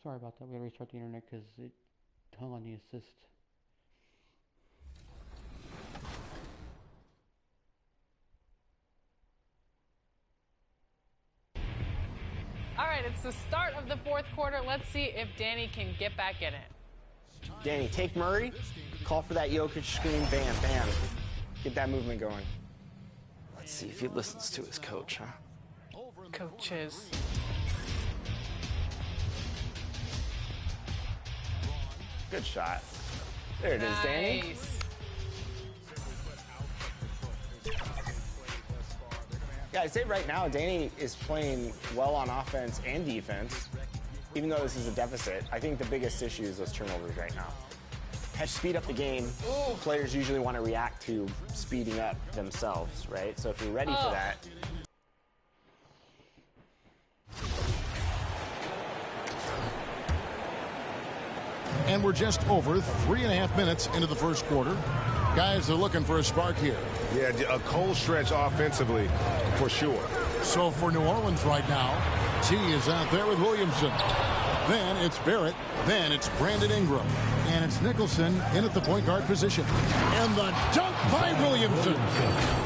Sorry about that. We gotta restart the internet because it hung on the assist. All right, it's the start of the fourth quarter. Let's see if Danny can get back in it. Danny, take Murray, call for that Jokic screen, bam, bam. Get that movement going. Let's see if he listens to his coach, huh? Coaches. Good shot. There it is, Danny. Nice. Yeah, I'd say right now, Danny is playing well on offense and defense. Even though this is a deficit, I think the biggest issue is those turnovers right now. To speed up the game, players usually want to react to speeding up themselves, right? So if you're ready for that. And we're just over 3.5 minutes into the first quarter. Guys are looking for a spark here. Yeah, a cold stretch offensively, for sure. So for New Orleans right now, T is out there with Williamson. Then it's Barrett. Then it's Brandon Ingram. And it's Nicholson in at the point guard position. And the dunk by Williamson.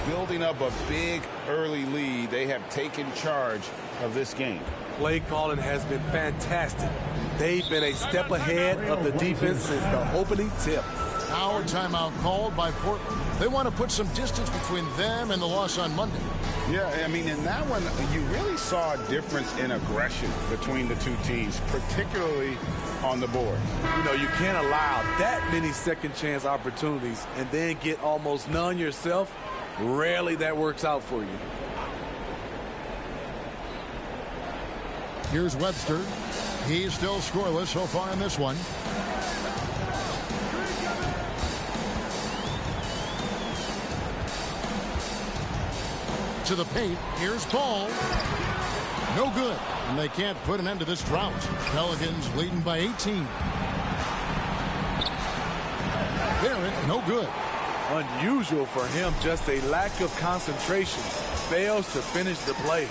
Building up a big early lead, they have taken charge of this game. Play calling has been fantastic. They've been a step ahead of the defense since the opening tip. Our timeout called by Portland. They want to put some distance between them and the loss on Monday. Yeah, I mean, in that one, you really saw a difference in aggression between the two teams, particularly on the board. You know, you can't allow that many second chance opportunities and then get almost none yourself. Rarely that works out for you. Here's Webster. He's still scoreless so far in this one. To the paint. Here's Paul. No good. And they can't put an end to this drought. Pelicans leading by 18. Barrett, no good. Unusual for him, just a lack of concentration. Fails to finish the play.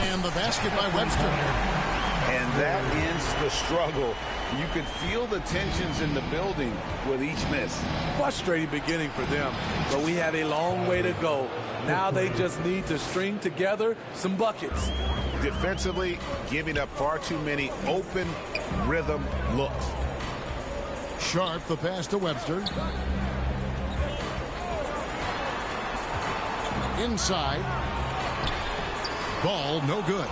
And the basket by Webster. And that ends the struggle. You could feel the tensions in the building with each miss. Frustrating beginning for them, but we have a long way to go. Now they just need to string together some buckets. Defensively, giving up far too many open rhythm looks. Sharp, the pass to Webster. Inside. Ball, no good.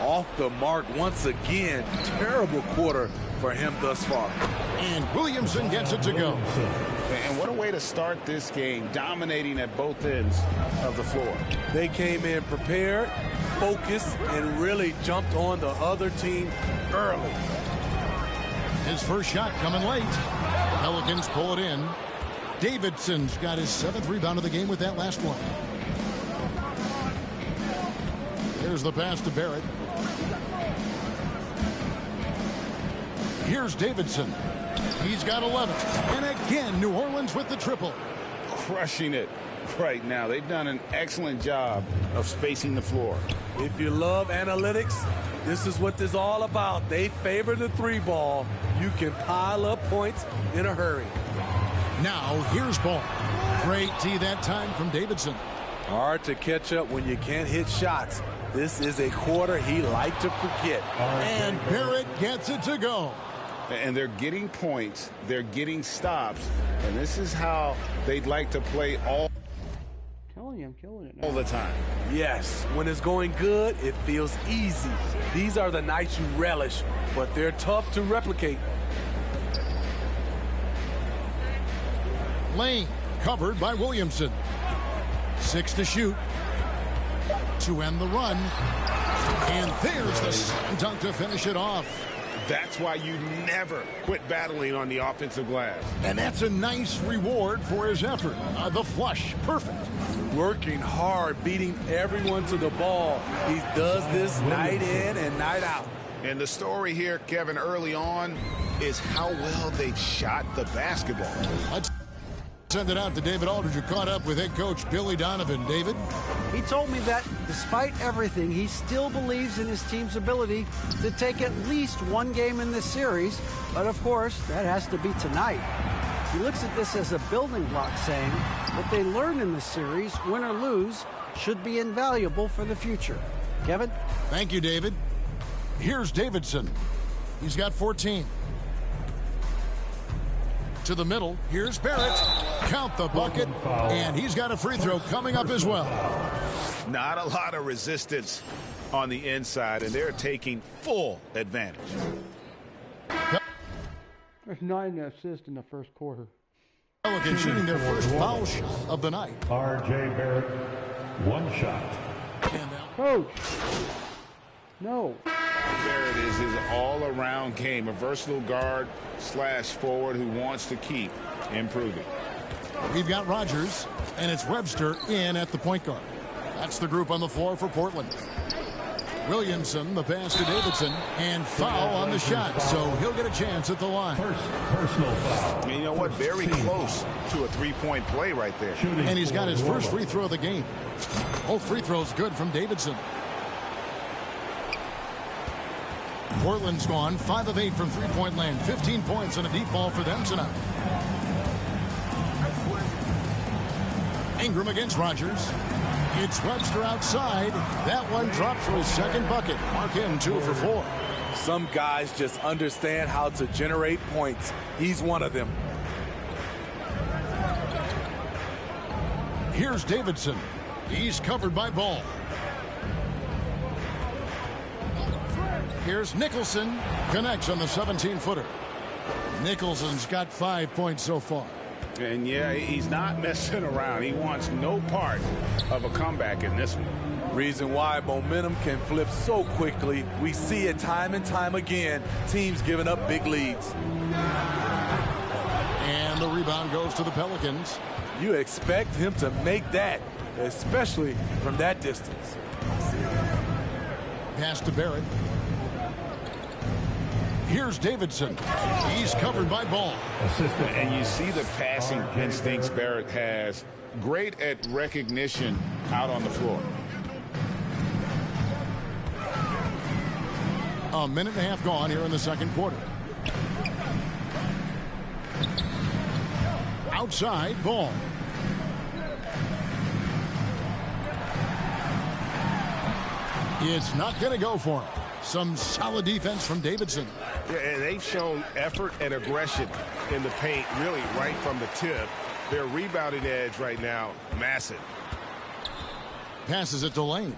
Off the mark once again. Terrible quarter for him thus far. And Williamson gets it to go. And what a way to start this game, dominating at both ends of the floor. They came in prepared, focused, and really jumped on the other team early. His first shot coming late. Pelicans pull it in. Davidson's got his 7th rebound of the game with that last one. Here's the pass to Barrett. Here's Davidson. He's got 11. And again, New Orleans with the triple. Crushing it right now. They've done an excellent job of spacing the floor. If you love analytics, this is what this is all about. They favor the 3-ball. You can pile up points in a hurry. Now, here's Ball. Great tee that time from Davidson. Hard to catch up when you can't hit shots. This is a quarter he liked to forget. And Barrett gets it to go. And they're getting points. They're getting stops. And this is how they'd like to play all I'm killing it now. all the time. Yes, when it's going good, it feels easy. These are the nights you relish, but they're tough to replicate. Lane covered by Williamson. 6 to shoot. To end the run. And there's the slam dunk to finish it off. That's why you never quit battling on the offensive glass. And that's a nice reward for his effort. The flush, perfect. Working hard, beating everyone to the ball. He does this night in and night out. And the story here, Kevin, early on, is how well they've shot the basketball. Send it out to David Aldridge, who caught up with head coach Billy Donovan. David? He told me that despite everything, he still believes in his team's ability to take at least one game in this series. But of course, that has to be tonight. He looks at this as a building block, saying what they learned in the series, win or lose, should be invaluable for the future. Kevin? Thank you, David. Here's Davidson. He's got 14. To the middle. Here's Barrett. Count the bucket. And he's got a free throw coming up as well. Not a lot of resistance on the inside, and they're taking full advantage. There's 9 assists in the first quarter. Pelicans shooting their first foul shot of the night. R.J. Barrett, 1 shot. Coach! No. Barrett is his all-around game, a versatile guard / forward who wants to keep improving. We've got Rogers, and it's Webster in at the point guard. That's the group on the floor for Portland. Williamson, the pass to Davidson, and foul on the shot, so he'll get a chance at the line. Personal foul. And you know what? Very close to a three-point play right there. And he's got his first free throw of the game. Both free throws good from Davidson. Portland's gone 5 of 8 from three-point land. 15 points and a deep ball for them tonight. Ingram against Rogers. It's Webster outside. That one dropped for his second bucket. Mark him 2 for 4. Some guys just understand how to generate points. He's one of them. Here's Davidson. He's covered by Ball. Here's Nicholson. Connects on the 17-footer. Nicholson's got 5 points so far. And yeah, he's not messing around. He wants no part of a comeback in this one. Reason why momentum can flip so quickly. We see it time and time again. Teams giving up big leads. And the rebound goes to the Pelicans. You expect him to make that, especially from that distance. Pass to Barrett. Here's Davidson. He's covered by Ball. And you see the passing instincts Barrett has. Great at recognition out on the floor. A minute and a half gone here in the second quarter. Outside, Ball. It's not going to go for him. Some solid defense from Davidson. Yeah, and they've shown effort and aggression in the paint, really right from the tip. Their rebounding edge right now, massive. Passes it to Lane.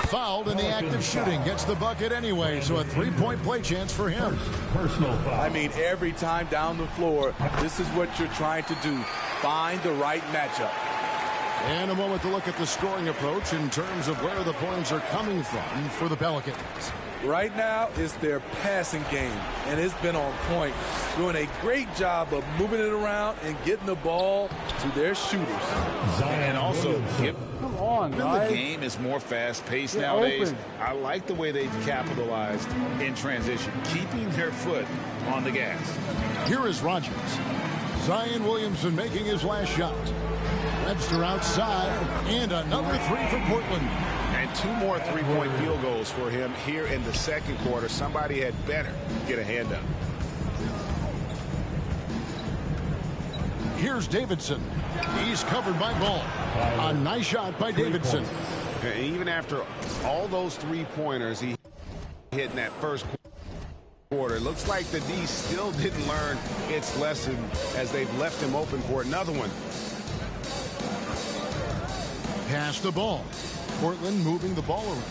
Fouled in the act of shooting. Gets the bucket anyway, so a three-point play chance for him. Personal foul. I mean, every time down the floor, this is what you're trying to do. Find the right matchup. And a moment to look at the scoring approach in terms of where the points are coming from for the Pelicans. Right now, it's their passing game, and it's been on point. Doing a great job of moving it around and getting the ball to their shooters. And also, Come on, guys. the game is more fast-paced Get nowadays. open. I like the way they've capitalized in transition, keeping their foot on the gas. Here is Rogers. Zion Williamson making his last shot. Webster outside, and another 3 for Portland. And 2 more three-point field goals for him here in the second quarter. Somebody had better get a hand up. Here's Davidson. He's covered by Ball. A nice shot by Davidson. And even after all those three-pointers he hit in that first quarter, it looks like the D still didn't learn its lesson as they've left him open for another one. Pass the ball. Portland moving the ball around.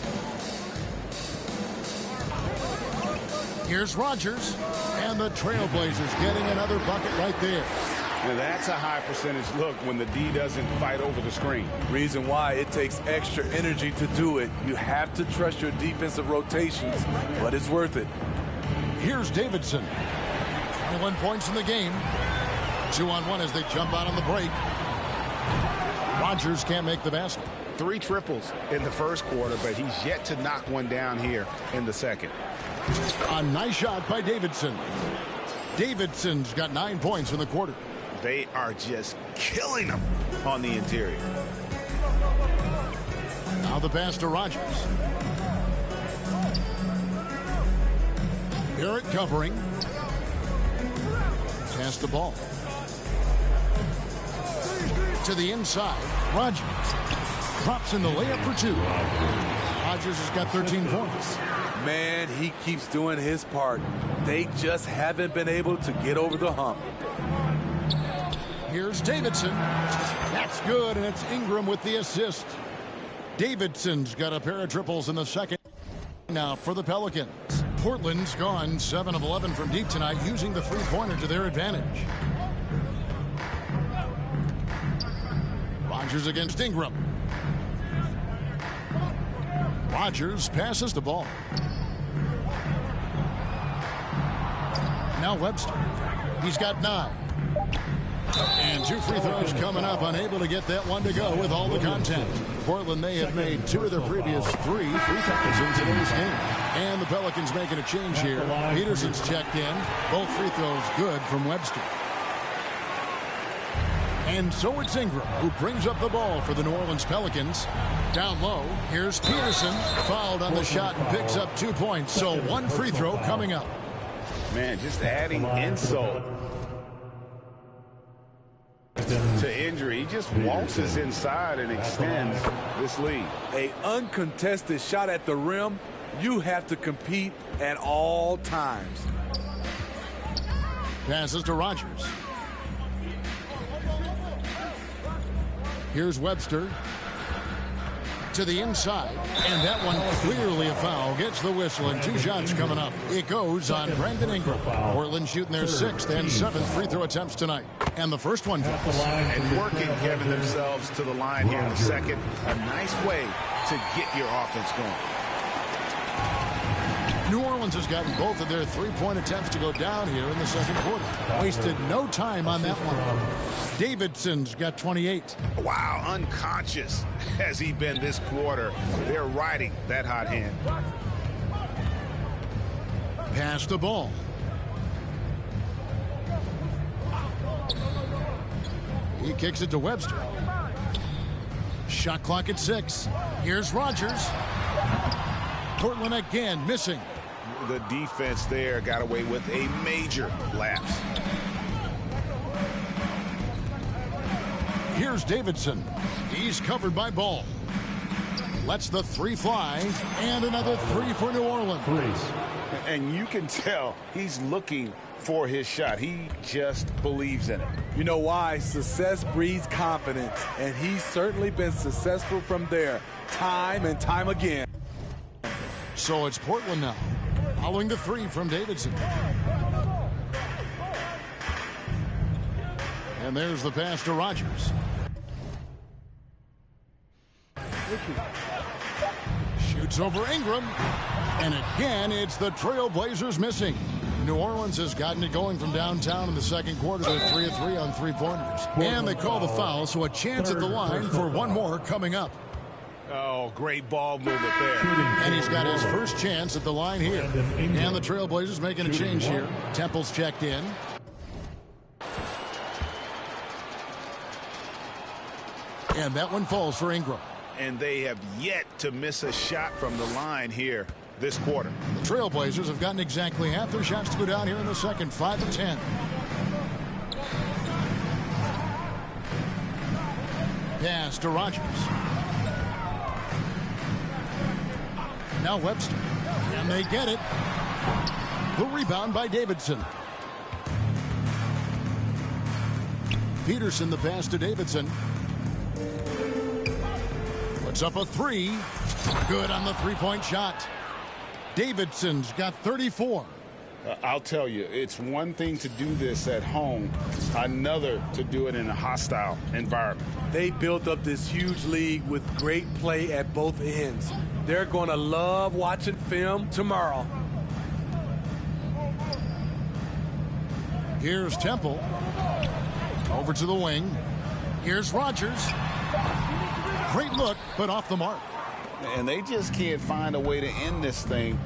Here's Rogers. And the Trailblazers getting another bucket right there. Now that's a high percentage look when the D doesn't fight over the screen. Reason why it takes extra energy to do it. You have to trust your defensive rotations, but it's worth it. Here's Davidson. 21 points in the game. 2-on-1 as they jump out on the break. Rogers can't make the basket. 3 triples in the first quarter, but he's yet to knock one down here in the second. A nice shot by Davidson. Davidson's got 9 points in the quarter. They are just killing them on the interior. Now the pass to Rogers. Barrett covering. Pass the ball. To the inside. Rogers drops in the layup for two. Rogers has got 13 points. Man, he keeps doing his part. They just haven't been able to get over the hump. Here's Davidson. That's good, and it's Ingram with the assist. Davidson's got a pair of triples in the second. Now for the Pelicans. Portland's gone 7 of 11 from deep tonight, using the three-pointer to their advantage. Rogers against Ingram. Rogers passes the ball. Now Webster. He's got 9. And 2 free throws coming up, unable to get that one to go with all the contact. Portland, they have made 2 of their previous 3 free throws in today's game. And the Pelicans making a change here. Peterson's checked in. Both free throws good from Webster. And so it's Ingram who brings up the ball for the New Orleans Pelicans. Down low, here's Peterson. Fouled on the shot and picks up 2 points. So 1 free throw coming up. Man, just adding insult to injury. He just waltzes inside and extends this lead. An uncontested shot at the rim, you have to compete at all times. Passes to Rogers. Here's Webster to the inside, and that one clearly a foul. Gets the whistle, and 2 shots coming up. It goes on Brandon Ingram. Portland shooting their 6th and 7th free throw attempts tonight, and the first one drops. And working, Kevin, themselves to the line here in the second. A nice way to get your offense going. New Orleans has gotten both of their three-point attempts to go down here in the second quarter. Wasted no time on that one. Davidson's got 28. Wow, unconscious has he been this quarter. They're riding that hot hand. Pass the ball. He kicks it to Webster. Shot clock at 6. Here's Rogers. Portland again missing. The defense there got away with a major lapse. Here's Davidson. He's covered by Ball. Lets the 3 fly, and another 3 for New Orleans. And you can tell he's looking for his shot. He just believes in it. You know why? Success breeds confidence, and he's certainly been successful from there time and time again. So it's Portland now, following the 3 from Davidson. And there's the pass to Rogers. Shoots over Ingram. And again, it's the Trailblazers missing. New Orleans has gotten it going from downtown in the second quarter. They're 3 of 3 on three-pointers. And they call the foul, so a chance at the line for one more coming up. Oh, great ball movement there. And he's got his first chance at the line here. And the Trailblazers making a change here. Temple's checked in. And that one falls for Ingram. And they have yet to miss a shot from the line here this quarter. The Trailblazers have gotten exactly half their shots to go down here in the second, 5 of 10. Pass to Rogers. Now Webster. And they get it. The rebound by Davidson. Peterson, the pass to Davidson. Puts up a 3. Good on the three-point shot. Davidson's got 34. I'll tell you, it's one thing to do this at home, another to do it in a hostile environment. They built up this huge league with great play at both ends. They're going to love watching film tomorrow. Here's Temple. Over to the wing. Here's Rogers. Great look, but off the mark. And they just can't find a way to end this thing.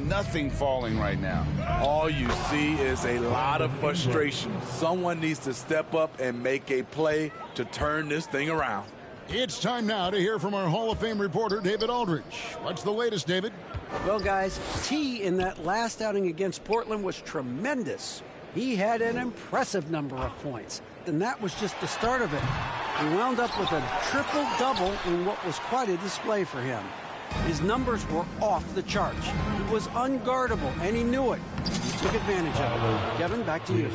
nothing falling right now. All you see is a lot of frustration. Someone needs to step up and make a play to turn this thing around. It's time now to hear from our Hall of Fame reporter, David Aldridge. What's the latest, David? Well, guys, T in that last outing against Portland was tremendous. He had an impressive number of points, and that was just the start of it. He wound up with a triple-double in what was quite a display for him. His numbers were off the charts. He was unguardable, and he knew it. He took advantage of it. Kevin, back to you.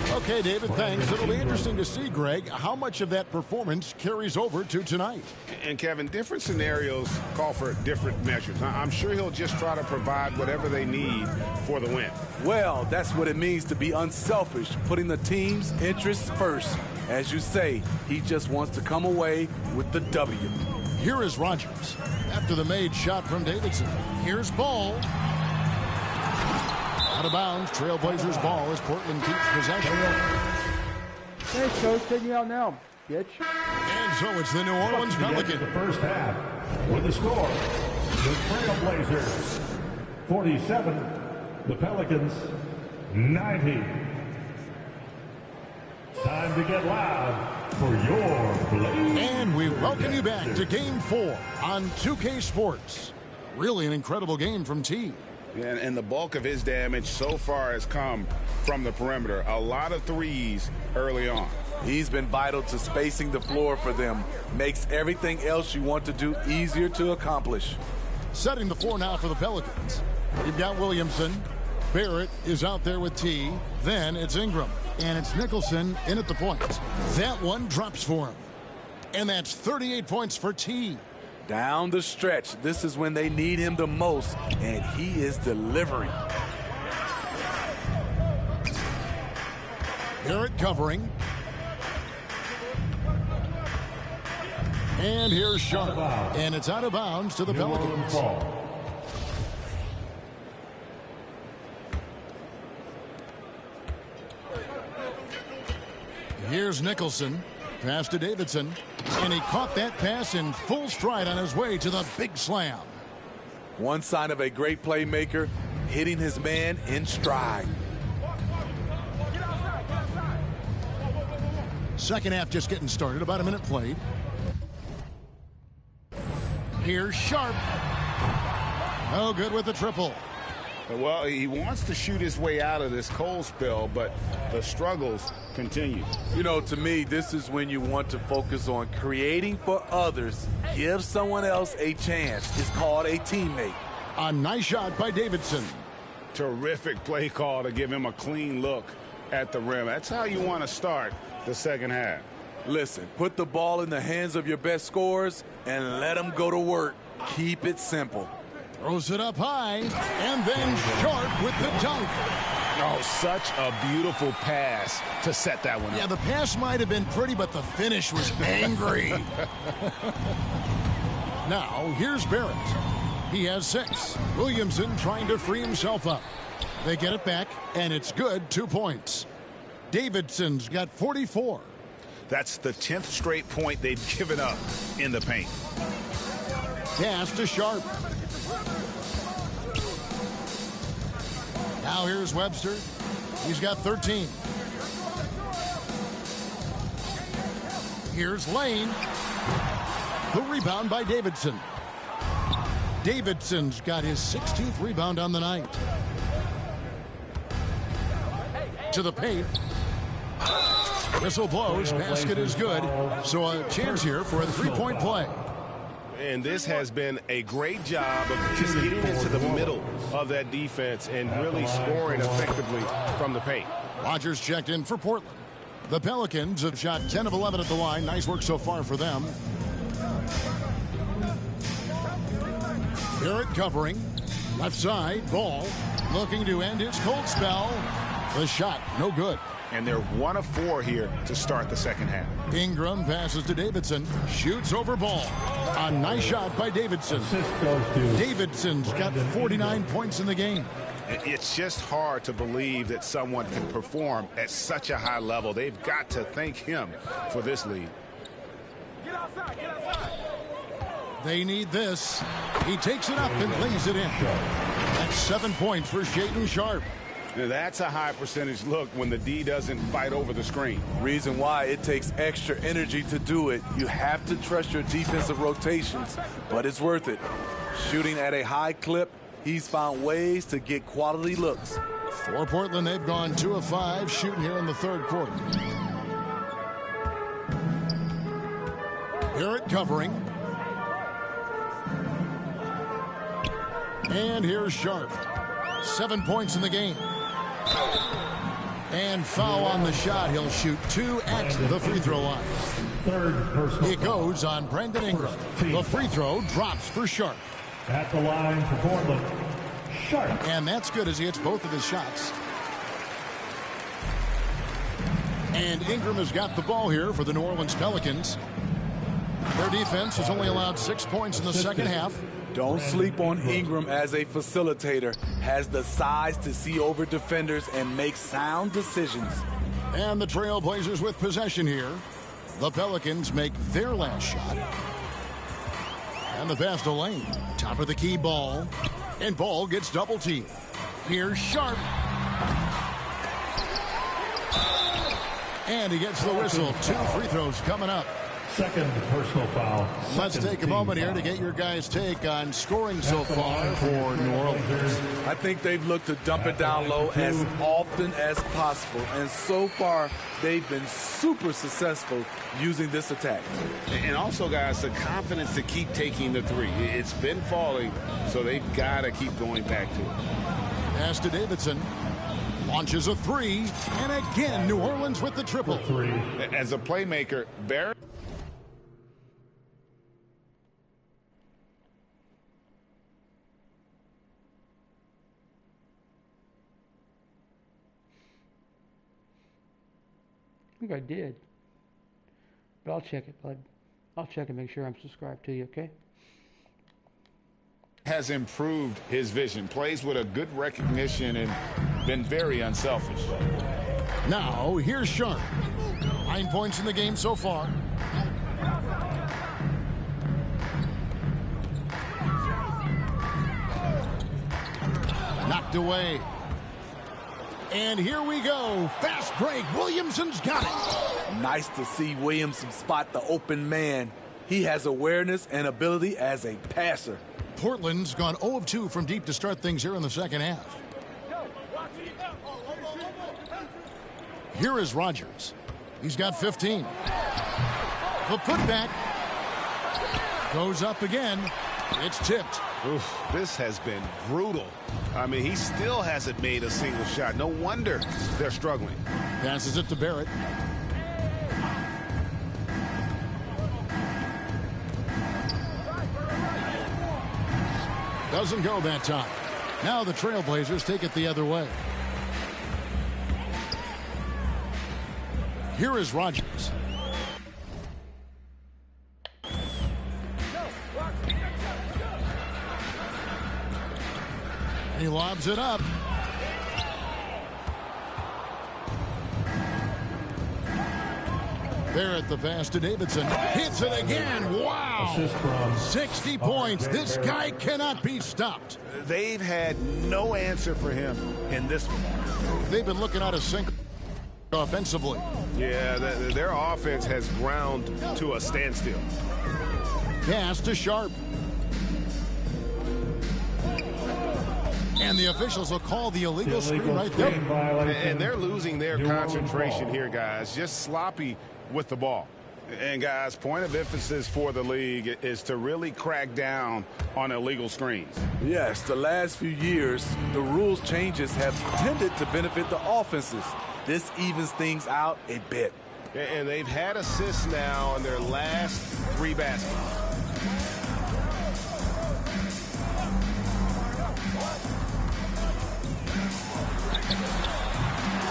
Okay, David, thanks. It'll be interesting to see, Greg, how much of that performance carries over to tonight. And, Kevin, different scenarios call for different measures. I'm sure he'll just try to provide whatever they need for the win. Well, that's what it means to be unselfish, putting the team's interests first. As you say, he just wants to come away with the W. Here is Rogers after the made shot from Davidson. Here's Ball. Out of bounds. Trailblazers ball as Portland keeps possession. Hey, coach, take me out now, bitch. And so it's the New Orleans Pelicans. The first half with the score. The Trailblazers 47. The Pelicans 90. Time to get loud for your Blazers. And we welcome you back to Game 4 on 2K Sports. Really an incredible game from T. And the bulk of his damage so far has come from the perimeter. A lot of threes early on. He's been vital to spacing the floor for them. Makes everything else you want to do easier to accomplish. Setting the floor now for the Pelicans. You've got Williamson. Barrett is out there with T. Then it's Ingram. And it's Nicholson in at the point. That one drops for him. And that's 38 points for T. Down the stretch, this is when they need him the most, and he is delivering. Barrett covering. And here's Sharp. And it's out of bounds to the Pelicans. Here's Nicholson. Pass to Davidson. And he caught that pass in full stride on his way to the big slam. One sign of a great playmaker, hitting his man in stride. Second half just getting started. About a minute played. Here's Sharp. No good with the triple. Well, he wants to shoot his way out of this cold spell, but the struggles continue. You know, to me, this is when you want to focus on creating for others. Give someone else a chance. It's called a teammate. A nice shot by Davidson. Terrific play call to give him a clean look at the rim. That's how you want to start the second half. Listen, put the ball in the hands of your best scorers and let them go to work. Keep it simple. Throws it up high, and then Sharp with the dunk. Oh, such a beautiful pass to set that one up. Yeah, the pass might have been pretty, but the finish was angry. Now, here's Barrett. He has 6. Williamson trying to free himself up. They get it back, and it's good. 2 points. Davidson's got 44. That's the 10th straight point they've given up in the paint. Pass to Sharp. Now here's Webster. He's got 13. Here's Lane. The rebound by Davidson. Davidson's got his 16th rebound on the night. To the paint. Whistle blows. Basket is good. So a chance here for a three-point play. And this has been a great job of just getting into the middle of that defense and really scoring effectively from the paint. Rogers checked in for Portland. The Pelicans have shot 10 of 11 at the line. Nice work so far for them. Barrett covering. Left side, Ball looking to end his cold spell. The shot, no good. And they're 1 of 4 here to start the second half. Ingram passes to Davidson. Shoots over Ball. A nice shot by Davidson. Davidson's got 49 points in the game. It's just hard to believe that someone can perform at such a high level. They've got to thank him for this lead. They need this. He takes it up and lays it in. That's 7 points for Shaedon Sharpe. Now, that's a high percentage look when the D doesn't fight over the screen. Reason why it takes extra energy to do it. You have to trust your defensive rotations, but it's worth it. Shooting at a high clip, he's found ways to get quality looks. For Portland, they've gone 2 of 5 shooting here in the third quarter. Barrett covering. And here's Sharpe. 7 points in the game. And foul on the shot. He'll shoot 2 at the free throw line. Third personal. It goes on Brandon Ingram. The free throw drops for Sharpe. At the line for Portland, Sharpe. And that's good as he hits both of his shots. And Ingram has got the ball here for the New Orleans Pelicans. Their defense has only allowed 6 points in the second half. Don't sleep on Ingram as a facilitator. Has the size to see over defenders and make sound decisions. And the Trailblazers with possession here. The Pelicans make their last shot. And the pass to Lane. Top of the key ball. And Ball gets double teamed. Here's Sharpe. And he gets the whistle. 2 free throws coming up. Second personal foul. Let's take a moment here to get your guys' take on scoring so far for New Orleans. I think they've looked to dump it down low as often as possible. And so far, they've been super successful using this attack. And also, guys, the confidence to keep taking the three. It's been falling, so they've got to keep going back to it. Pass to Davidson. Launches a 3. And again, New Orleans with the triple. As a playmaker, Barrett. I think I did. But I'll check it, bud. I'll check and make sure I'm subscribed to you, okay? Has improved his vision, plays with a good recognition, and been very unselfish. Now, here's Sharpe. 9 points in the game so far. Knocked away. And here we go. Fast break. Williamson's got it. Nice to see Williamson spot the open man. He has awareness and ability as a passer. Portland's gone 0 of 2 from deep to start things here in the second half. Here is Rogers. He's got 15. The putback goes up again. It's tipped. Oof, this has been brutal. I mean, he still hasn't made a single shot. No wonder they're struggling. Passes it to Barrett. Doesn't go that time. Now the Trailblazers take it the other way. Here is Rogers. He lobs it up. Barrett the pass to Davidson. Hits it again. Wow. 60 points. This guy cannot be stopped. They've had no answer for him in this one. They've been looking out of sync offensively. Yeah, their offense has ground to a standstill. Pass to Sharpe. And the officials will call the illegal screen right there. And they're losing their concentration here, guys. Just sloppy with the ball. And, guys, point of emphasis for the league is to really crack down on illegal screens. Yes, the last few years, the rules changes have tended to benefit the offenses. This evens things out a bit. And they've had assists now in their last 3 baskets.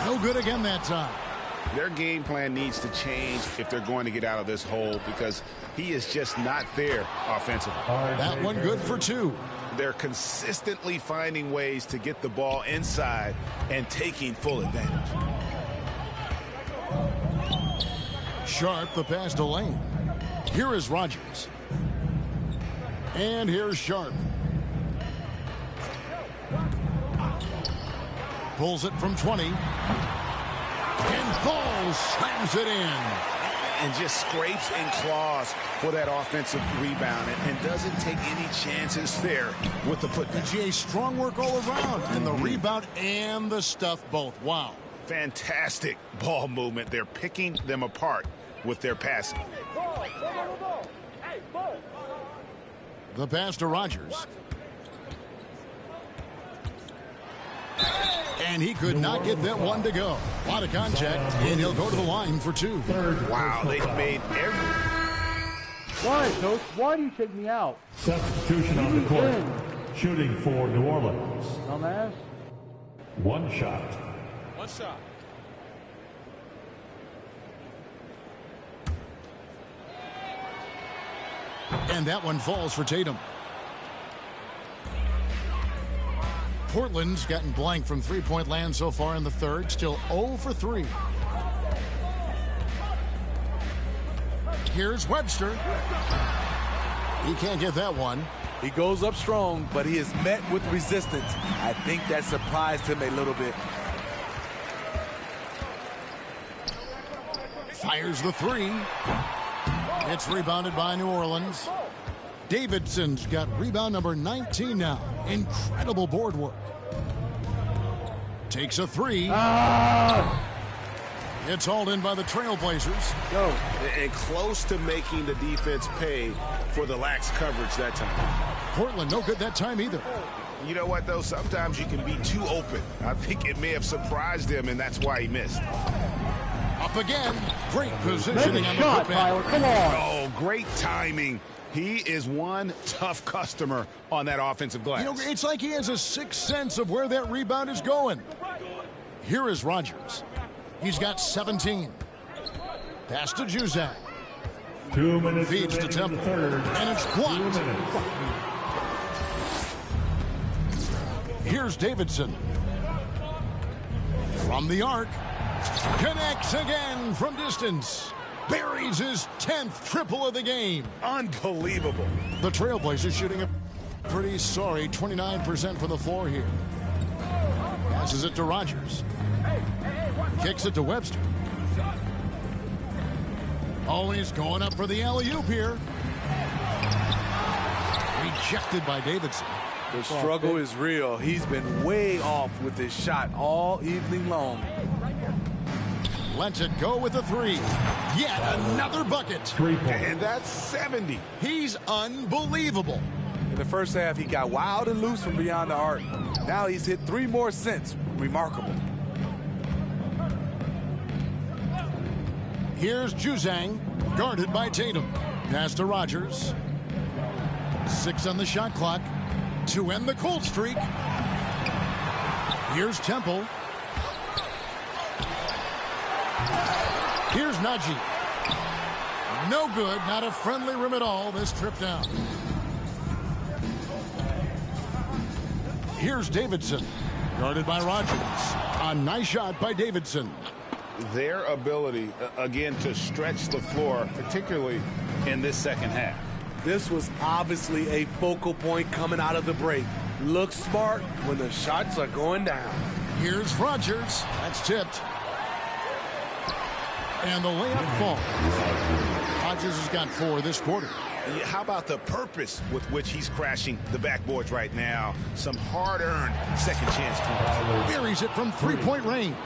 No good again that time. Their game plan needs to change if they're going to get out of this hole because he is just not there offensively. That one good for 2. They're consistently finding ways to get the ball inside and taking full advantage. Sharpe the pass to Lane. Here is Rogers. And here's Sharpe. Pulls it from 20. And falls, slams it in. And just scrapes and claws for that offensive rebound and doesn't take any chances there with the putback. PGA strong work all around, and the rebound and the stuff both. Wow. Fantastic ball movement. They're picking them apart with their passing. The pass to Rogers. And he could not get that one to go. A lot of contact, and he'll go to the line for 2. Wow, they've made every... Why, Coach? Why do you take me out? Substitution on the court. Shooting for New Orleans. Dumbass. One shot. One shot. And that one falls for Tatum. Portland's gotten blank from three-point land so far in the third. Still 0 for 3. Here's Webster. He can't get that one. He goes up strong, but he is met with resistance. I think that surprised him a little bit. Fires the 3. It's rebounded by New Orleans. Davidson's got rebound number 19 now. Incredible board work. Takes a 3. It's hauled in by the Trailblazers. Go. And close to making the defense pay for the lax coverage that time. Portland no good that time either. You know what, though? Sometimes you can be too open. I think it may have surprised him, and that's why he missed. Up again. Great positioning on the shot, putback. Tyler. Come on. Oh, great timing. He is one tough customer on that offensive glass. You know, it's like he has a sixth sense of where that rebound is going. Here is Rogers. He's got 17. Pass to Juzang. 2 minutes Feeds to remaining in Temple. the third. And it's 2 blocked. minutes. Here's Davidson. From the arc. Connects again from distance. Buries his 10th triple of the game. Unbelievable. The Trailblazers shooting a pretty sorry 29% from the floor here. Passes it to Rogers. Kicks it to Webster. Always going up for the alley-oop here. Rejected by Davidson. The struggle is real. He's been way off with his shot all evening long. Lets it go with a 3. Yet another bucket. 3 points. And that's 70. He's unbelievable. In the first half, he got wild and loose from beyond the arc. Now he's hit 3 more since. Remarkable. Here's Juzang, guarded by Tatum. Pass to Rogers. 6 on the shot clock to end the cold streak. Here's Temple. Here's Najee. No good, not a friendly rim at all this trip down. Here's Davidson, guarded by Rogers. A nice shot by Davidson. Their ability, again, to stretch the floor, particularly in this second half. This was obviously a focal point coming out of the break. Look smart when the shots are going down. Here's Rogers. That's tipped. And the layup falls. Rogers has got 4 this quarter. How about the purpose with which he's crashing the backboards right now? Some hard-earned second chance points. Buries it from three-point range.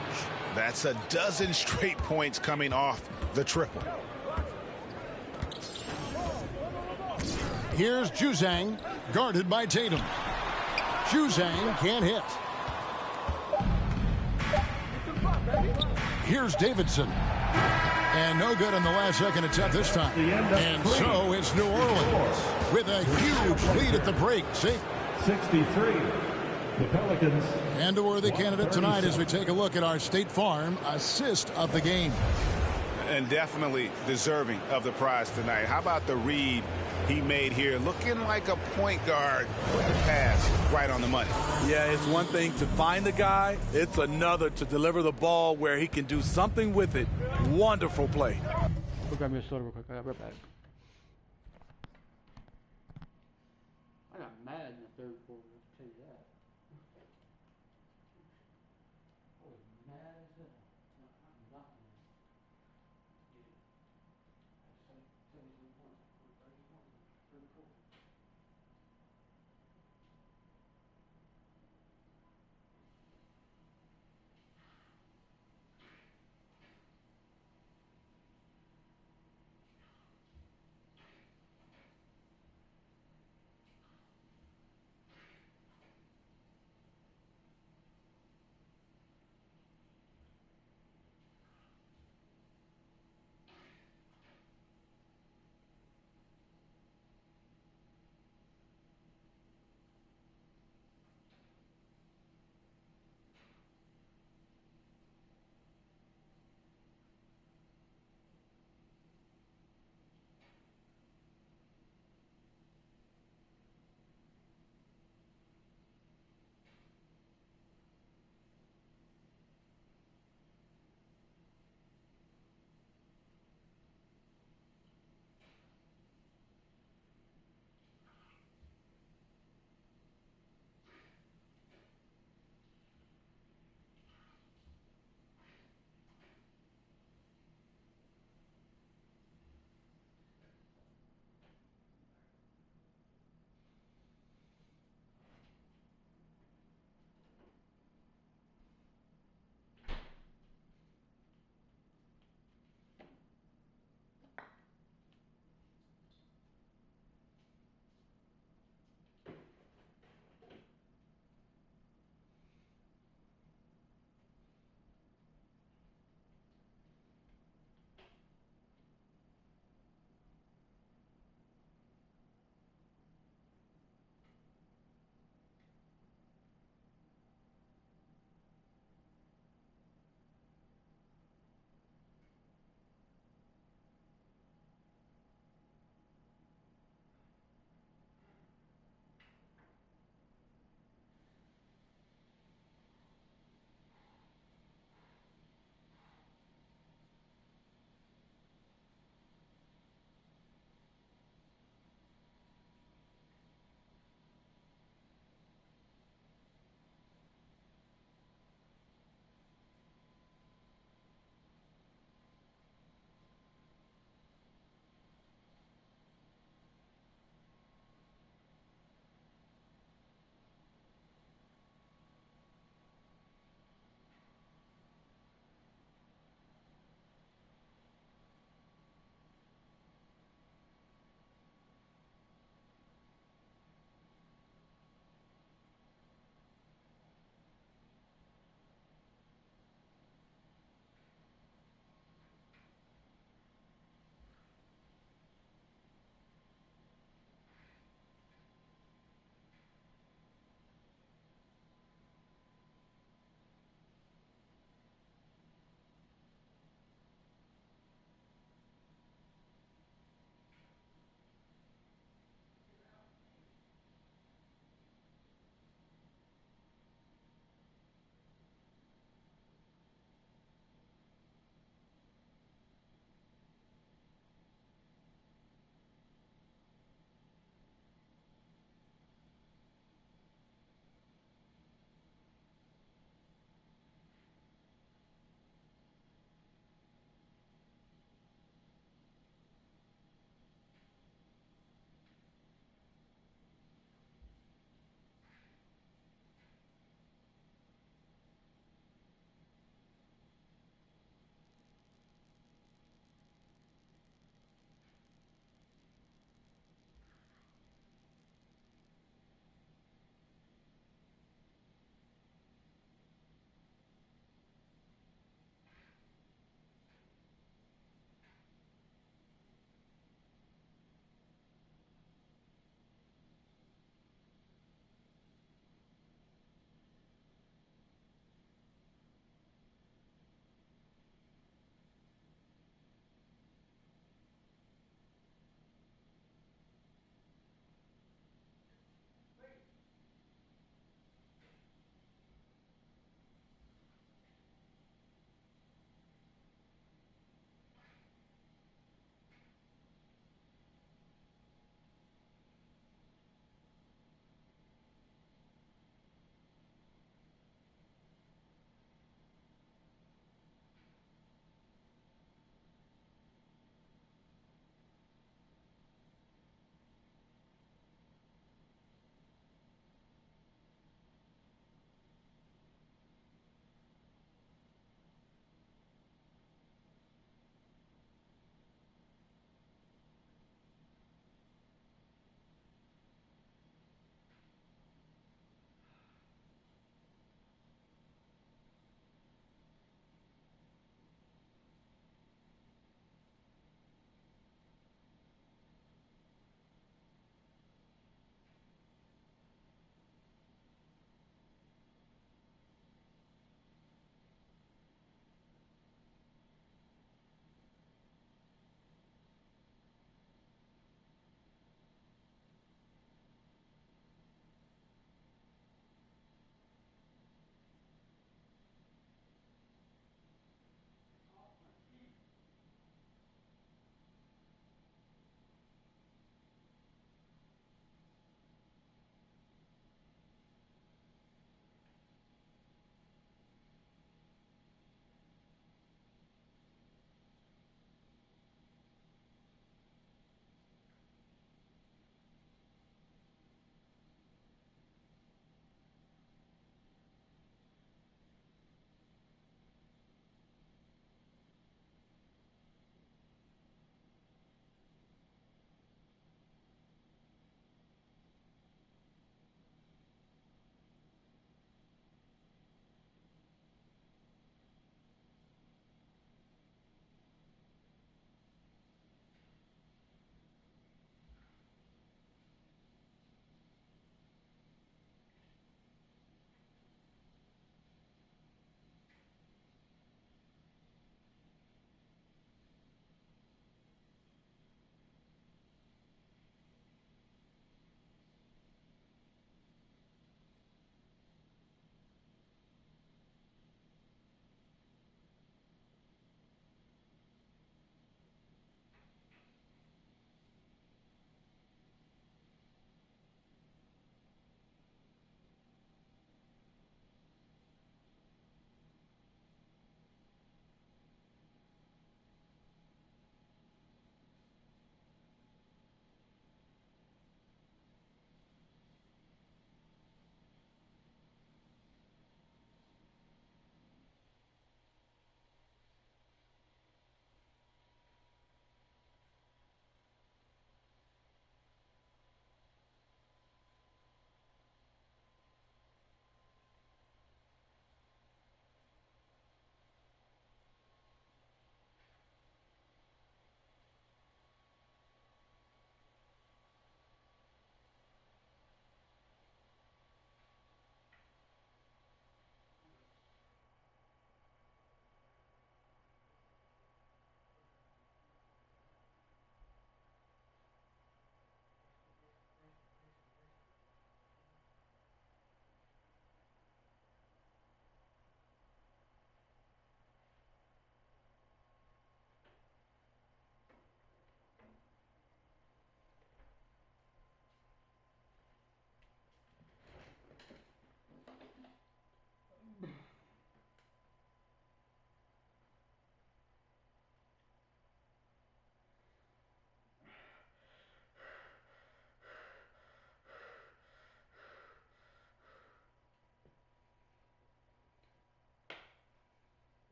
That's a dozen straight points coming off the triple. Here's Juzang, guarded by Tatum. Juzang can't hit. Here's Davidson. And no good on the last second attempt this time. And so it's New Orleans with a huge lead at the break. See? 63. The Pelicans. And a worthy candidate tonight as we take a look at our State Farm assist of the game. And definitely deserving of the prize tonight. How about the read he made here? Looking like a point guard with the pass right on the money. Yeah, it's one thing to find the guy. It's another to deliver the ball where he can do something with it. Wonderful play. Go grab me a soda real quick. I got right back. I got mad in the third quarter. I'll tell you that.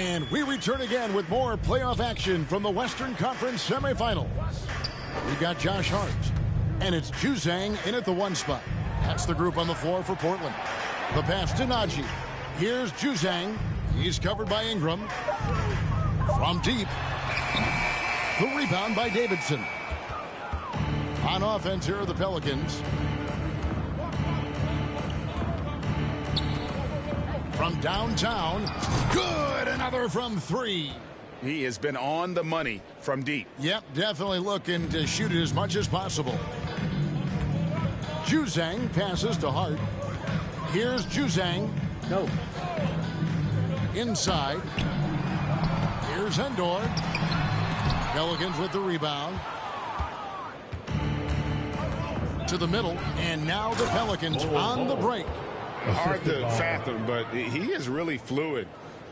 And we return again with more playoff action from the Western Conference semifinals. We got Josh Hart, and it's Juzang in at the 1 spot. That's the group on the floor for Portland. The pass to Najee. Here's Juzang. He's covered by Ingram. From deep. The rebound by Davidson. On offense, here are the Pelicans. From downtown. Good! Another from 3. He has been on the money from deep. Yep, definitely looking to shoot it as much as possible. Juzang passes to Hart. Here's Juzang. No. Inside. Here's Endor. Pelicans with the rebound. To the middle. And now the Pelicans on the break. Hard to fathom, but he is really fluid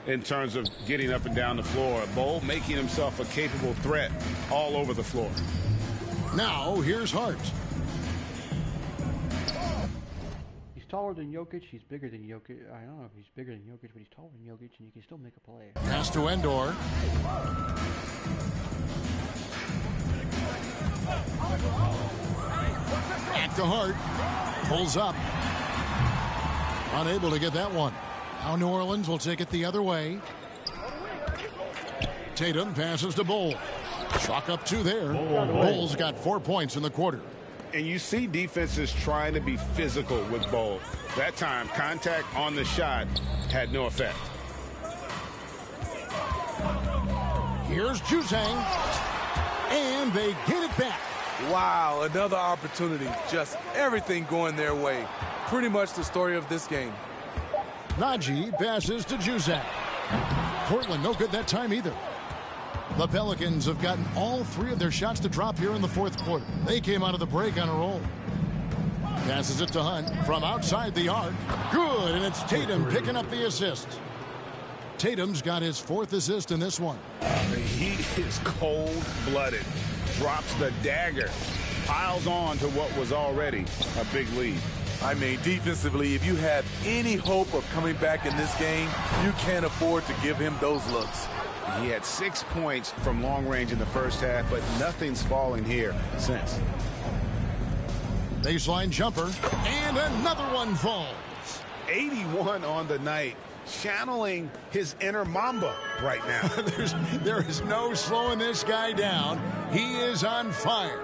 in terms of getting up and down the floor. Bol making himself a capable threat all over the floor. Now here's Hart. He's taller than Jokic. He's bigger than Jokic. I don't know if he's bigger than Jokic, but he's taller than Jokic, and you can still make a play. Pass to Endor. Back to Hart. Pulls up. Unable to get that one. Now New Orleans will take it the other way. Tatum passes to Bol. Chalk up 2 there. Bol's got 4 points in the quarter. And you see defenses trying to be physical with Bol. That time, contact on the shot had no effect. Here's Juzang. And they get it back. Wow, another opportunity. Just everything going their way. Pretty much the story of this game. Najee passes to Juzang. Portland no good that time either. The Pelicans have gotten all 3 of their shots to drop here in the 4th quarter. They came out of the break on a roll. Passes it to Hunt from outside the arc. Good, and it's Tatum picking up the assist. Tatum's got his 4th assist in this one. He is cold-blooded. Drops the dagger. Piles on to what was already a big lead. I mean, defensively, if you have any hope of coming back in this game, you can't afford to give him those looks. He had 6 points from long range in the first half, but nothing's fallen here since. Baseline jumper, and another one falls. 81 on the night, channeling his inner Mamba right now. There is no slowing this guy down. He is on fire.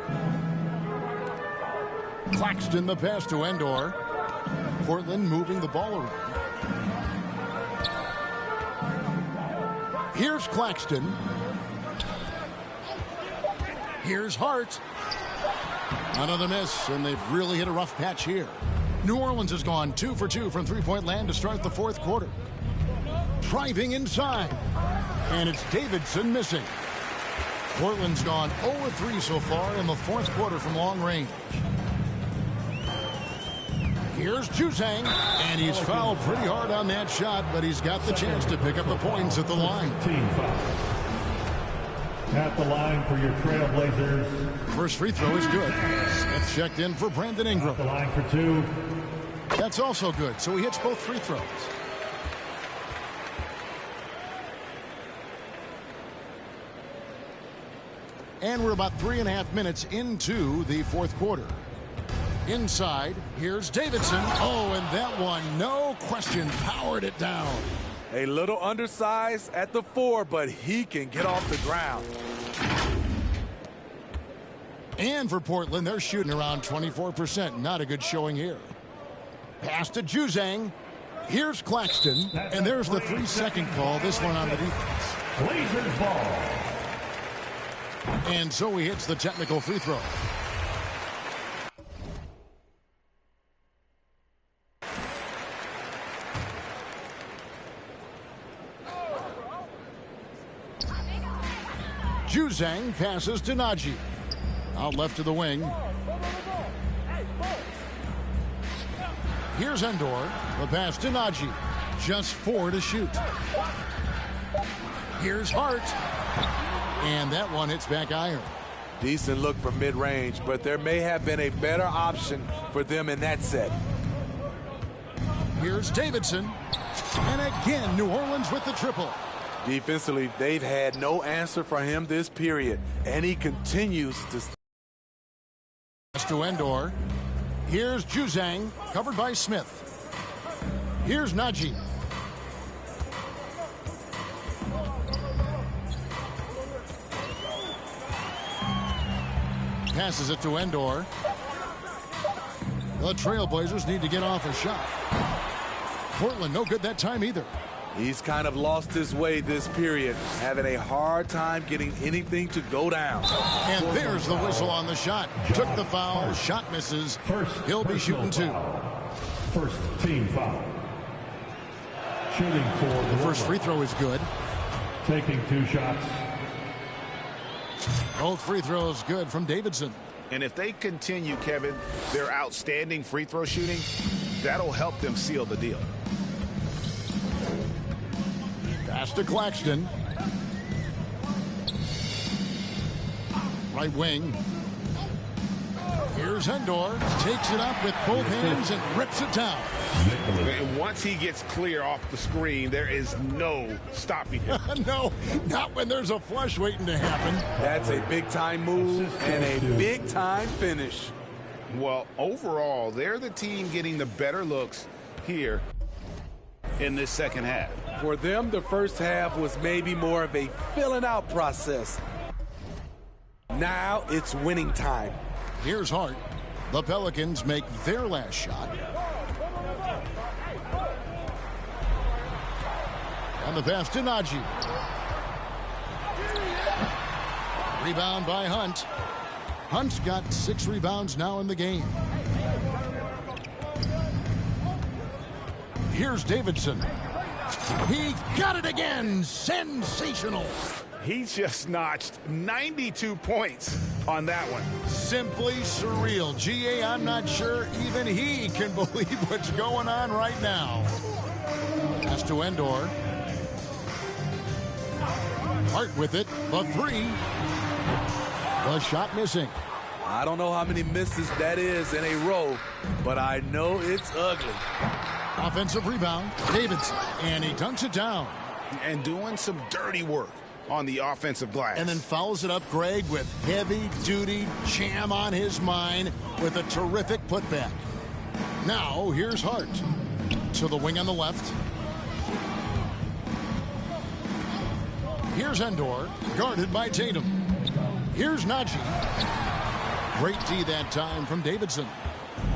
Claxton the pass to Endor. Portland moving the ball around. Here's Claxton. Here's Hart. Another miss, and they've really hit a rough patch here. New Orleans has gone 2 for 2 from three-point land to start the 4th quarter. Driving inside. And it's Davidson missing. Portland's gone 0 for 3 so far in the 4th quarter from long range. Here's Juzang, and he's fouled pretty hard on that shot, but he's got the chance to pick up the points at the line. Team foul. At the line for your Trailblazers. First free throw is good. Smith checked in for Brandon Ingram. At the line for 2. That's also good, so he hits both free throws. And we're about 3.5 minutes into the 4th quarter. Inside, here's Davidson. Oh, and that one, no question, powered it down. A little undersized at the 4, but he can get off the ground. And for Portland, they're shooting around 24%. Not a good showing here. Pass to Juzang. Here's Claxton. And there's the 3-second call. This one on the defense. Blazers ball. And so he hits the technical free throw. Juzang passes to Najee. Out left to the wing. Here's Endor. The pass to Najee. Just 4 to shoot. Here's Hart. And that one hits back iron. Decent look from mid-range, but there may have been a better option for them in that set. Here's Davidson. And again, New Orleans with the triple. Defensively, they've had no answer for him this period, and he continues to. To Endor. Here's Juzang, covered by Smith. Here's Najee. Passes it to Endor. The Trailblazers need to get off a shot. Portland no good that time either. He's kind of lost his way this period, having a hard time getting anything to go down. And there's the whistle on the shot. Took the foul, shot misses. He'll be shooting two. First team foul. Shooting for the first free throw is good. Taking 2 shots. Both free throws good from Davidson. And if they continue, Kevin, their outstanding free throw shooting, that'll help them seal the deal. Pass to Claxton. Right wing. Here's Endor. Takes it up with both hands and rips it down. And once he gets clear off the screen, there is no stopping him. No, not when there's a flush waiting to happen. That's a big-time move and a big-time finish. Well, overall, they're the team getting the better looks here in this second half. For them, the first half was maybe more of a filling out process. Now it's winning time. Here's Hart. The Pelicans make their last shot. And the pass to Najee. Rebound by Hunt. Hunt's got 6 rebounds now in the game. Here's Davidson. He got it again. Sensational. He just notched 92 points on that one. Simply surreal. GA, I'm not sure even he can believe what's going on right now. Pass to Endor. Hart with it. The 3. The shot missing. I don't know how many misses that is in a row, but I know it's ugly. Offensive rebound. Davidson. And he dunks it down. And doing some dirty work on the offensive glass. And then fouls it up, Greg, with heavy-duty jam on his mind with a terrific putback. Now, here's Hart. To the wing on the left. Here's Endor, guarded by Tatum. Here's Najee. Great D that time from Davidson.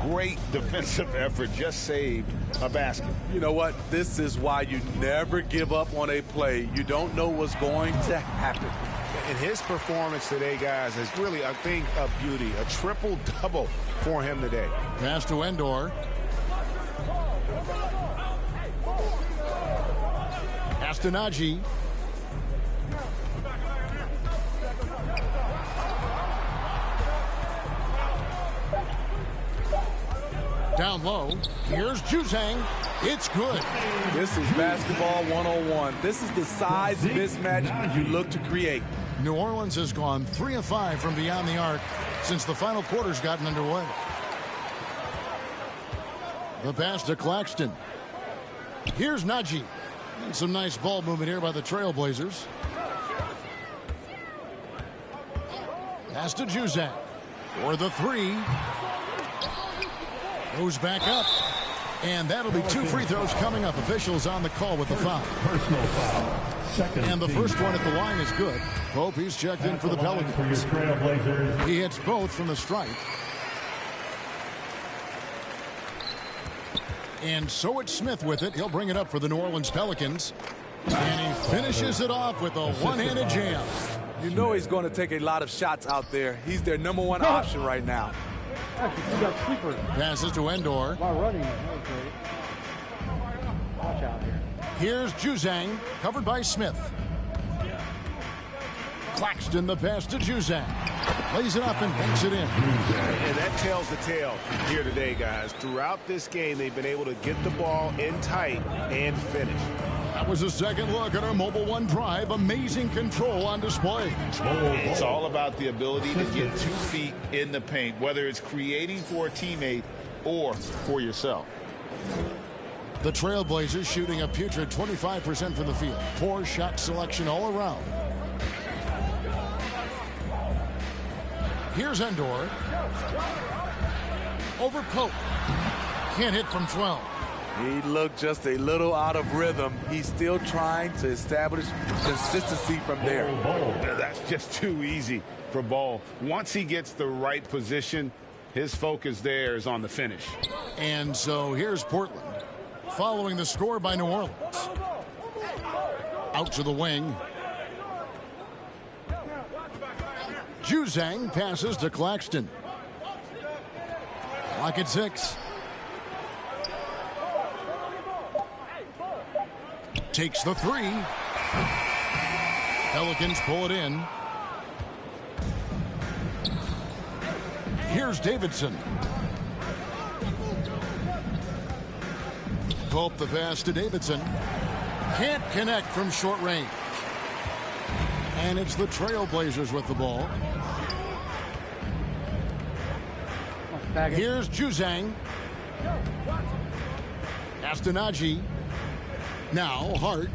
Great defensive effort, just saved a basket. You know what? This is why you never give up on a play. You don't know what's going to happen. And his performance today, guys, is really a thing of beauty. A triple-double for him today. Pass to Endor. Pass to Najee. Down low. Here's Juzang. It's good. This is basketball 101. This is the size mismatch you look to create. New Orleans has gone 3 of 5 from beyond the arc since the final quarter's gotten underway. The pass to Claxton. Here's Najee. And some nice ball movement here by the Trailblazers. Pass to Juzang for the 3. Goes back up. And that'll be 2 free throws coming up. Officials on the call with the foul. Personal foul. Second and the team. first one at the line is good. Pope, he's checked in for the Pelicans. For your Trailblazers. He hits both from the stripe. And so it's Smith with it. He'll bring it up for the New Orleans Pelicans. And he finishes it off with a one-handed jam. You know he's going to take a lot of shots out there. He's their #1 option right now. Passes to Endor. While running, that was great. Watch out here. Here's Juzang, covered by Smith. Claxton, the pass to Juzang. Lays it up and banks it in. And that tells the tale here today, guys. Throughout this game, they've been able to get the ball in tight and finish. That was a second look at our Mobile One drive. Amazing control on display. It's all about the ability to get 2 feet in the paint, whether it's creating for a teammate or for yourself. The Trailblazers shooting a putrid 25% from the field. Poor shot selection all around. Here's Endor. Over Pope. Can't hit from 12. He looked just a little out of rhythm. He's still trying to establish consistency from there. That's just too easy for Ball. Once he gets the right position, his focus there is on the finish. And so here's Portland, following the score by New Orleans. Out to the wing. Juzang passes to Claxton. Clock at 6. Takes the 3. Pelicans pull it in. Here's Davidson. Pope the pass to Davidson. Can't connect from short range. And it's the Trailblazers with the ball. Here's Juzang. Astanaji. Now Hart.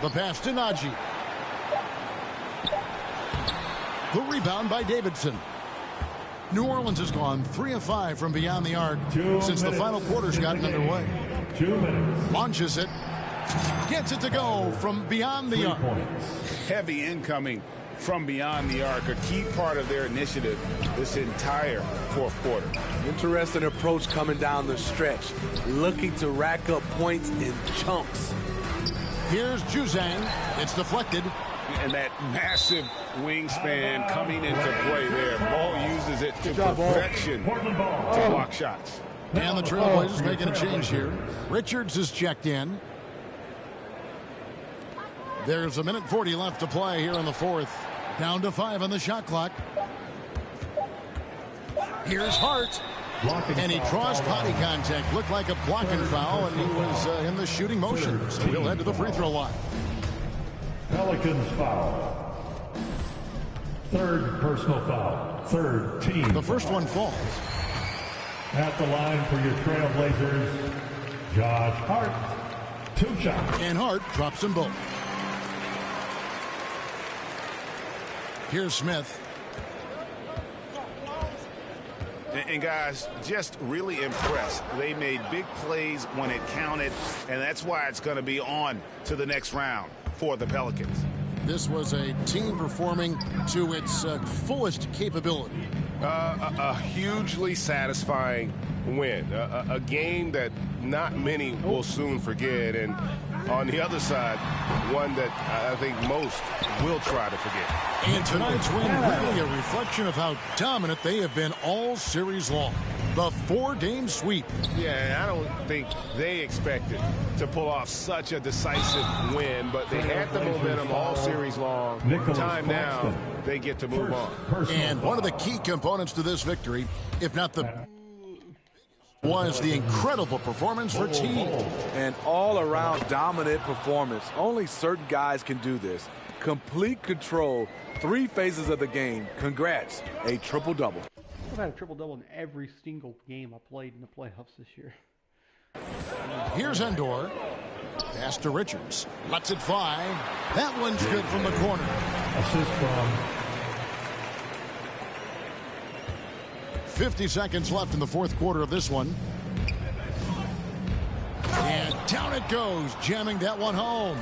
The pass to Naji. The rebound by Davidson. New Orleans has gone 3 of 5 from beyond the arc since the final quarter's gotten underway. 2 minutes. Launches it. Gets it to go from beyond the arc. Heavy incoming from beyond the arc, a key part of their initiative this entire fourth quarter. Interesting approach coming down the stretch, looking to rack up points in chunks. Here's Juzang. It's deflected. And that massive wingspan coming into play there. Ball uses it to perfection to block shots. And the Trailblazers making a change here. Richards is checked in. There's 1:40 left to play here in the fourth. Down to 5 on the shot clock. Here's Hart. And he draws body contact. Looked like a blocking foul, and he was in the shooting motion. So he'll head to the free throw line. Pelicans foul. Third personal foul. Third team. The first one falls. At the line for your Trailblazers, Josh Hart. 2 shots. And Hart drops them both. Here's Smith. And guys, just really impressed. They made big plays when it counted, and that's why it's going to be on to the next round for the Pelicans. This was a team performing to its fullest capability. A hugely satisfying win. A game that not many will soon forget. And on the other side, one that I think most will try to forget. And tonight's win really a reflection of how dominant they have been all series long. The 4-game sweep. Yeah, I don't think they expected to pull off such a decisive win, but they had the momentum all series long. Time now, they get to move on. And one of the key components to this victory, if not the was the incredible performance for team. An all-around dominant performance. Only certain guys can do this. Complete control, 3 phases of the game. Congrats, a triple-double. I've had a triple-double in every single game I played in the playoffs this year. Here's Endor. Pass to Richards. Lets it fly. That one's good from the corner. Assist from 50 seconds left in the fourth quarter of this one. And down it goes, jamming that one home.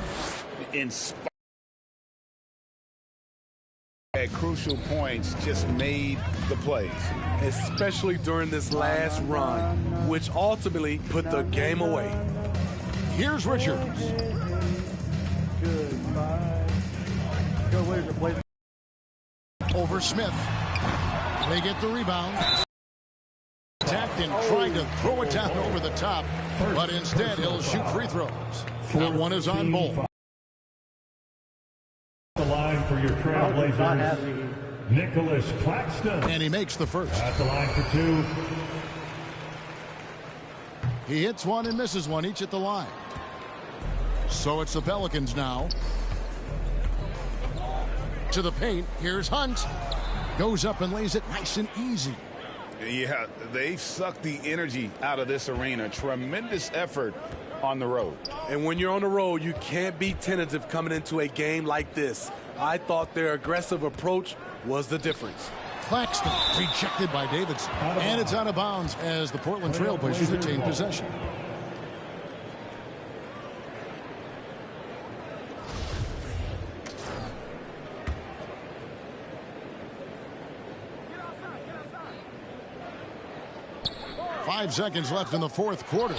At crucial points, just made the plays. Especially during this last run, which ultimately put the game away. Here's Richards. Goodbye. Go Blazers, Blazers. Over Smith. They get the rebound. Tapped and trying to throw it down over the top, but instead he'll shoot free throws. That one is on Bull. the line for your Trailblazers, Nicholas Claxton. And he makes the first. At the line for 2. He hits one and misses one, each at the line. So it's the Pelicans now. To the paint. Here's Hunt. Goes up and lays it nice and easy. Yeah, they've sucked the energy out of this arena. Tremendous effort on the road. And when you're on the road, you can't be tentative coming into a game like this. I thought their aggressive approach was the difference. Claxton rejected by Davidson. And it's out of bounds as the Portland Trailblazers retain possession. Five seconds left in the fourth quarter.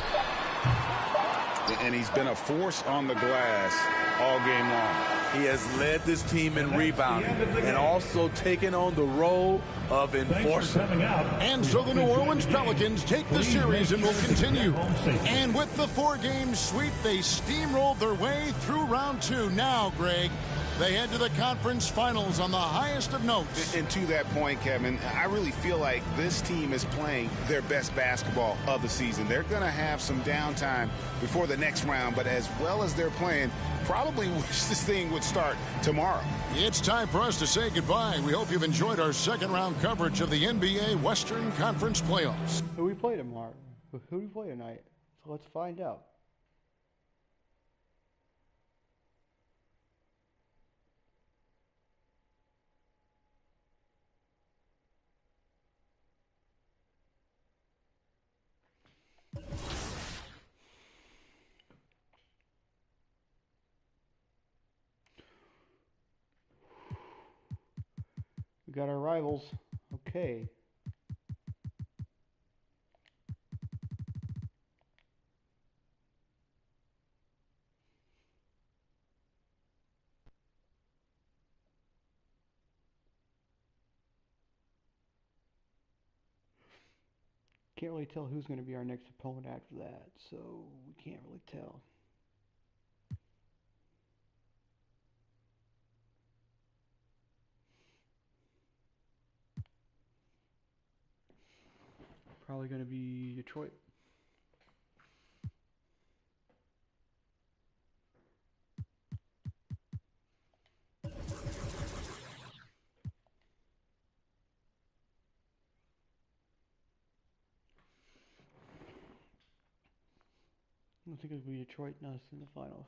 And he's been a force on the glass all game long. He has led this team in rebounding and also taken on the role of enforcer. And so the New Orleans Pelicans take the series and will continue. And with the four-game sweep, they steamrolled their way through round two. Now, Greg, they head to the conference finals on the highest of notes. And to that point, Kevin, I really feel like this team is playing their best basketball of the season. They're going to have some downtime before the next round, but as well as they're playing, probably wish this thing would start tomorrow. It's time for us to say goodbye. We hope you've enjoyed our second round coverage of the NBA Western Conference playoffs. Who we play tomorrow? Who do we play tonight? So let's find out. We got our rivals. Okay. Can't really tell who's going to be our next opponent after that, so we can't really tell. Probably going to be Detroit. I don't think it'll be Detroit, not in the final.